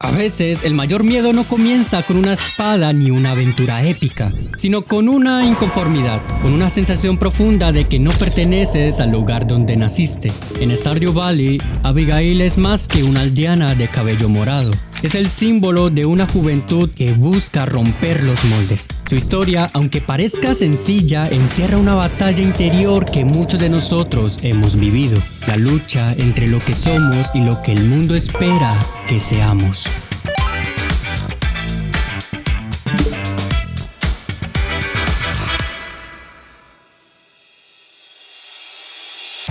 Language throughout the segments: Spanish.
A veces el mayor miedo no comienza con una espada ni una aventura épica, sino con una inconformidad, con una sensación profunda de que no perteneces al lugar donde naciste. En Stardew Valley, Abigail es más que una aldeana de cabello morado. Es el símbolo de una juventud que busca romper los moldes. Su historia, aunque parezca sencilla, encierra una batalla interior que muchos de nosotros hemos vivido. La lucha entre lo que somos y lo que el mundo espera que seamos.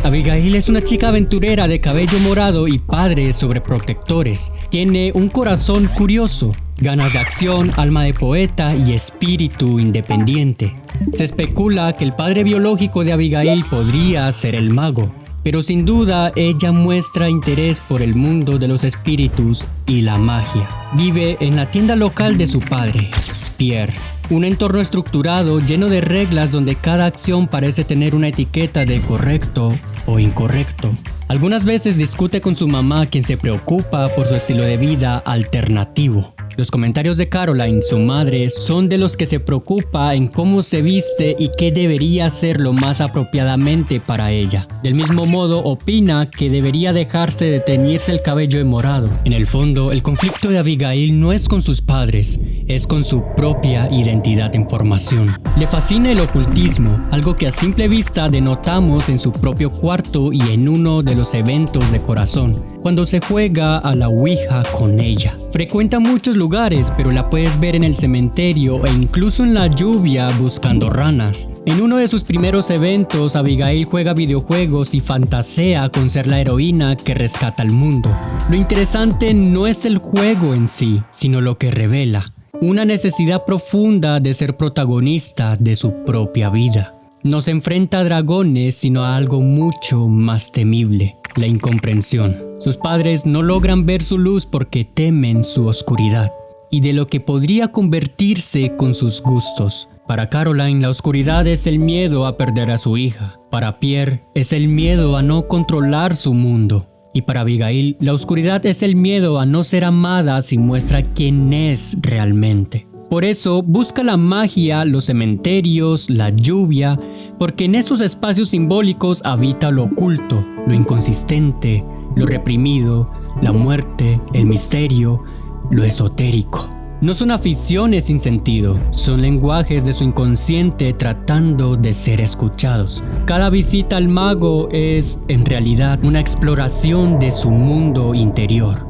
Abigail es una chica aventurera de cabello morado y padres sobreprotectores. Tiene un corazón curioso, ganas de acción, alma de poeta y espíritu independiente. Se especula que el padre biológico de Abigail podría ser el mago, pero sin duda ella muestra interés por el mundo de los espíritus y la magia. Vive en la tienda local de su padre, Pierre. Un entorno estructurado lleno de reglas donde cada acción parece tener una etiqueta de correcto o incorrecto. Algunas veces discute con su mamá, quien se preocupa por su estilo de vida alternativo. Los comentarios de Caroline, su madre, son de los que se preocupa en cómo se viste y qué debería hacer lo más apropiadamente para ella. Del mismo modo, opina que debería dejarse de teñirse el cabello de morado. En el fondo, el conflicto de Abigail no es con sus padres, es con su propia identidad en formación. Le fascina el ocultismo, algo que a simple vista denotamos en su propio cuarto y en uno de los eventos de corazón, cuando se juega a la Ouija con ella. Frecuenta muchos lugares, pero la puedes ver en el cementerio e incluso en la lluvia buscando ranas. En uno de sus primeros eventos, Abigail juega videojuegos y fantasea con ser la heroína que rescata al mundo. Lo interesante no es el juego en sí, sino lo que revela. Una necesidad profunda de ser protagonista de su propia vida. No se enfrenta a dragones, sino a algo mucho más temible: la incomprensión. Sus padres no logran ver su luz porque temen su oscuridad y de lo que podría convertirse con sus gustos. Para Caroline, la oscuridad es el miedo a perder a su hija. Para Pierre, es el miedo a no controlar su mundo. Y para Abigail, la oscuridad es el miedo a no ser amada si muestra quién es realmente. Por eso busca la magia, los cementerios, la lluvia, porque en esos espacios simbólicos habita lo oculto, lo inconsistente, lo reprimido, la muerte, el misterio, lo esotérico. No son aficiones sin sentido, son lenguajes de su inconsciente tratando de ser escuchados. Cada visita al mago es, en realidad, una exploración de su mundo interior.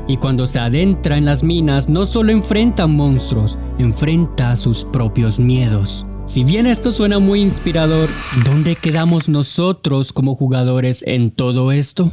Y cuando se adentra en las minas, no solo enfrenta monstruos, enfrenta sus propios miedos. Si bien esto suena muy inspirador, ¿dónde quedamos nosotros como jugadores en todo esto?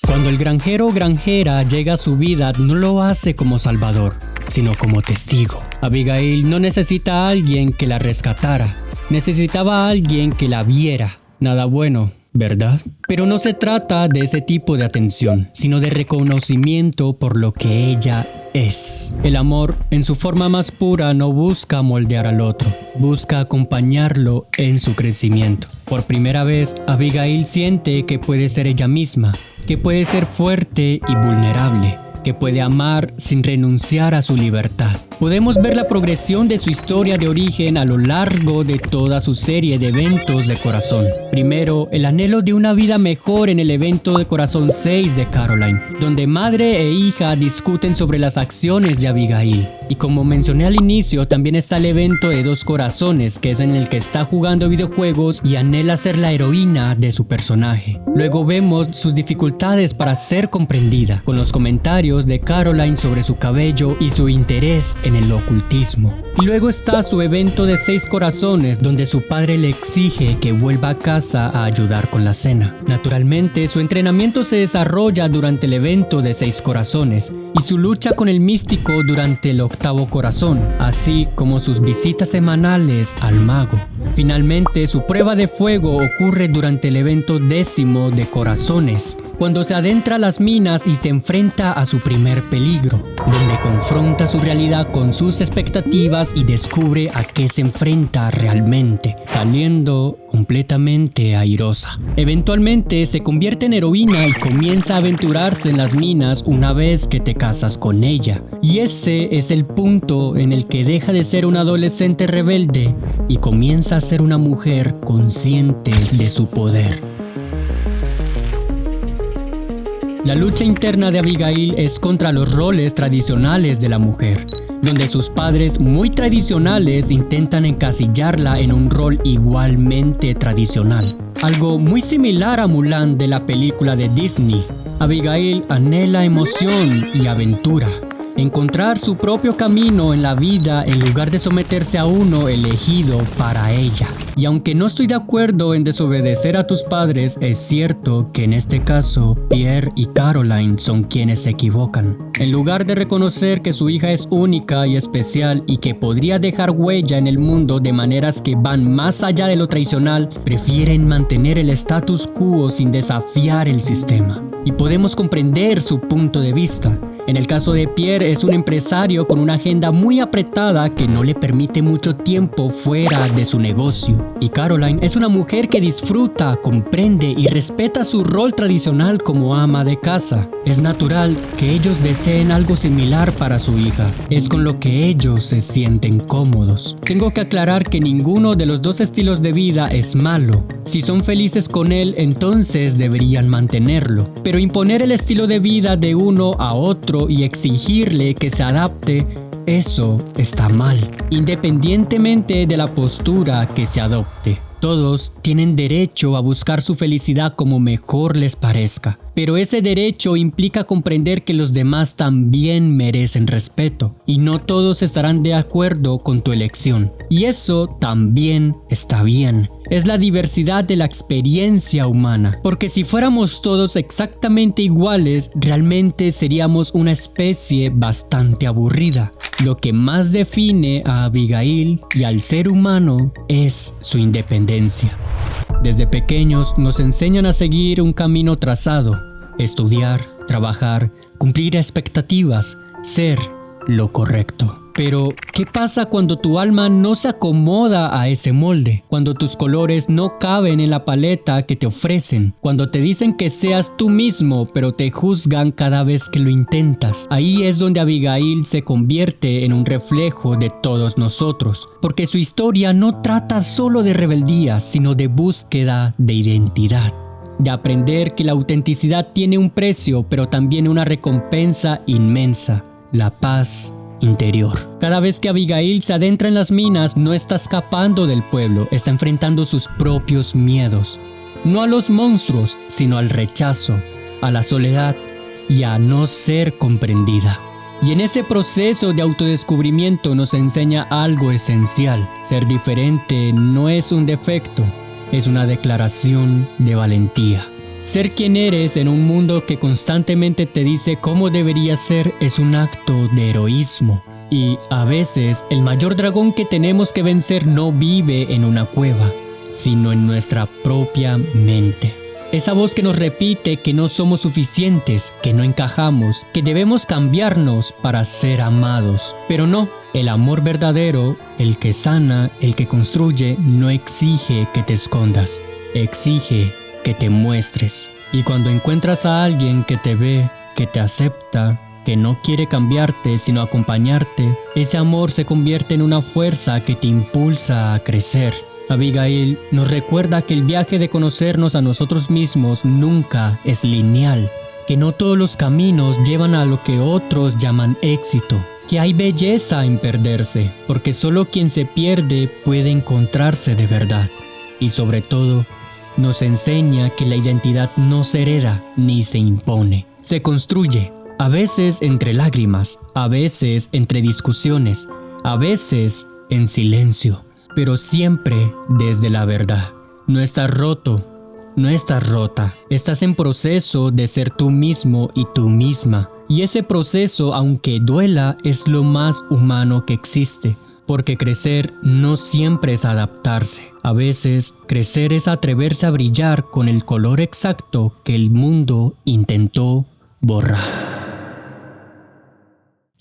Cuando el granjero o granjera llega a su vida, no lo hace como salvador, sino como testigo. Abigail no necesita a alguien que la rescatara, necesitaba a alguien que la viera. Nada bueno, ¿verdad? Pero no se trata de ese tipo de atención, sino de reconocimiento por lo que ella es. El amor, en su forma más pura, no busca moldear al otro, busca acompañarlo en su crecimiento. Por primera vez, Abigail siente que puede ser ella misma, que puede ser fuerte y vulnerable, que puede amar sin renunciar a su libertad. Podemos ver la progresión de su historia de origen a lo largo de toda su serie de eventos de corazón. Primero, el anhelo de una vida mejor en el evento de corazón 6 de Caroline, donde madre e hija discuten sobre las acciones de Abigail. Y como mencioné al inicio, también está el evento de 2 corazones, que es en el que está jugando videojuegos y anhela ser la heroína de su personaje. Luego vemos sus dificultades para ser comprendida, con los comentarios de Caroline sobre su cabello y su interés en el ocultismo. Y luego está su evento de 6 corazones, donde su padre le exige que vuelva a casa a ayudar con la cena. Naturalmente, su entrenamiento se desarrolla durante el evento de 6 corazones y su lucha con el místico durante el 8º corazón, así como sus visitas semanales al mago. Finalmente, su prueba de fuego ocurre durante el evento 10º de corazones, cuando se adentra a las minas y se enfrenta a su primer peligro, donde confronta su realidad con sus expectativas y descubre a qué se enfrenta realmente, saliendo completamente airosa. Eventualmente se convierte en heroína y comienza a aventurarse en las minas una vez que te casas con ella. Y ese es el punto en el que deja de ser una adolescente rebelde y comienza a ser una mujer consciente de su poder. La lucha interna de Abigail es contra los roles tradicionales de la mujer, donde sus padres muy tradicionales intentan encasillarla en un rol igualmente tradicional. Algo muy similar a Mulan de la película de Disney. Abigail anhela emoción y aventura, encontrar su propio camino en la vida en lugar de someterse a uno elegido para ella. Y aunque no estoy de acuerdo en desobedecer a tus padres, es cierto que en este caso Pierre y Caroline son quienes se equivocan. En lugar de reconocer que su hija es única y especial y que podría dejar huella en el mundo de maneras que van más allá de lo tradicional, prefieren mantener el status quo sin desafiar el sistema. Y podemos comprender su punto de vista. En el caso de Pierre es un empresario con una agenda muy apretada que no le permite mucho tiempo fuera de su negocio. Y Caroline es una mujer que disfruta, comprende y respeta su rol tradicional como ama de casa. Es natural que ellos deseen algo similar para su hija. Es con lo que ellos se sienten cómodos. Tengo que aclarar que ninguno de los dos estilos de vida es malo. Si son felices con él, entonces deberían mantenerlo. Pero imponer el estilo de vida de uno a otro y exigirle que se adapte, eso está mal, independientemente de la postura que se adopte. Todos tienen derecho a buscar su felicidad como mejor les parezca, pero ese derecho implica comprender que los demás también merecen respeto y no todos estarán de acuerdo con tu elección. Y eso también está bien. Es la diversidad de la experiencia humana, porque si fuéramos todos exactamente iguales, realmente seríamos una especie bastante aburrida. Lo que más define a Abigail y al ser humano es su independencia. Desde pequeños nos enseñan a seguir un camino trazado, estudiar, trabajar, cumplir expectativas, ser lo correcto. Pero, ¿qué pasa cuando tu alma no se acomoda a ese molde? Cuando tus colores no caben en la paleta que te ofrecen. Cuando te dicen que seas tú mismo, pero te juzgan cada vez que lo intentas. Ahí es donde Abigail se convierte en un reflejo de todos nosotros. Porque su historia no trata solo de rebeldía, sino de búsqueda de identidad. De aprender que la autenticidad tiene un precio, pero también una recompensa inmensa: la paz interior. Cada vez que Abigail se adentra en las minas, no está escapando del pueblo, está enfrentando sus propios miedos. No a los monstruos, sino al rechazo, a la soledad y a no ser comprendida. Y en ese proceso de autodescubrimiento nos enseña algo esencial. Ser diferente no es un defecto, es una declaración de valentía. Ser quien eres en un mundo que constantemente te dice cómo deberías ser es un acto de heroísmo. Y a veces el mayor dragón que tenemos que vencer no vive en una cueva, sino en nuestra propia mente. Esa voz que nos repite que no somos suficientes, que no encajamos, que debemos cambiarnos para ser amados. Pero no, el amor verdadero, el que sana, el que construye, no exige que te escondas, exige que te muestres. Y cuando encuentras a alguien que te ve, que te acepta, que no quiere cambiarte sino acompañarte, ese amor se convierte en una fuerza que te impulsa a crecer. Abigail nos recuerda que el viaje de conocernos a nosotros mismos nunca es lineal, que no todos los caminos llevan a lo que otros llaman éxito, que hay belleza en perderse, porque solo quien se pierde puede encontrarse de verdad. Y sobre todo, nos enseña que la identidad no se hereda ni se impone, se construye, a veces entre lágrimas, a veces entre discusiones, a veces en silencio, pero siempre desde la verdad. No estás roto, no estás rota, estás en proceso de ser tú mismo y tú misma, y ese proceso, aunque duela, es lo más humano que existe. Porque crecer no siempre es adaptarse. A veces, crecer es atreverse a brillar con el color exacto que el mundo intentó borrar.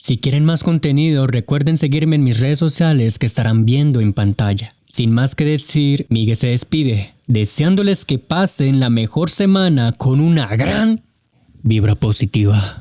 Si quieren más contenido, recuerden seguirme en mis redes sociales que estarán viendo en pantalla. Sin más que decir, Miguel se despide, deseándoles que pasen la mejor semana con una gran vibra positiva.